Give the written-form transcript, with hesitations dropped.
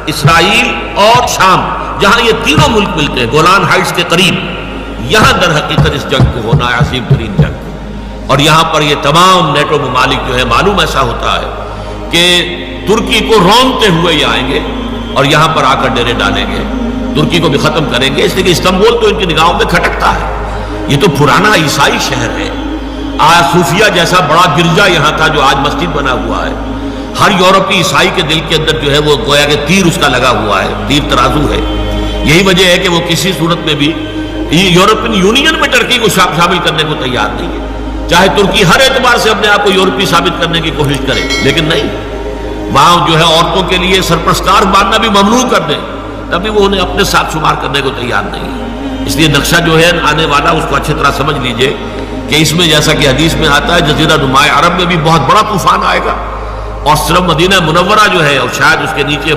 اسرائیل اور شام، جہاں یہ تینوں ملک ملتے ہیں گولان ہائٹس کے قریب، یہاں در حقیقت اس جنگ کو ہونا ہے، عظیم ترین جنگ۔ اور یہاں پر یہ تمام نیٹو ممالک جو ہے، معلوم ایسا ہوتا ہے کہ ترکی کو رونتے ہوئے یہ آئیں گے اور یہاں پر آ کر ڈیرے ڈالیں گے، ترکی کو بھی ختم کریں گے، اس لیے کہ استنبول تو ان کی نگاہوں میں کھٹکتا ہے۔ یہ تو پرانا عیسائی شہر ہے، صوفیہ جیسا بڑا گرجا یہاں تھا جو آج مسجد بنا ہوا ہے۔ ہر یورپی عیسائی کے دل کے اندر جو ہے وہ گویا کہ تیر اس کا لگا ہوا ہے، تیر ترازو ہے۔ یہی وجہ ہے کہ وہ کسی صورت میں بھی یورپین یونین میں ترکی کو شامل کرنے کو تیار نہیں ہے، چاہے ترکی ہر اعتبار سے اپنے آپ کو یورپی ثابت کرنے کی کوشش کرے، لیکن نہیں، وہاں جو ہے عورتوں کے لیے سرپرستار ماننا بھی ممنوع کر دیں تبھی وہ انہیں اپنے ساتھ شمار کرنے کو تیار نہیں ہے۔ اس لیے نقشہ جو ہے آنے والا اس کو اچھی طرح سمجھ لیجئے کہ اس میں جیسا کہ حدیث میں آتا ہے جزیرہ نماء عرب میں بھی بہت بڑا طوفان آئے گا، اور صرف مدینہ منورہ جو ہے اور شاید اس کے نیچے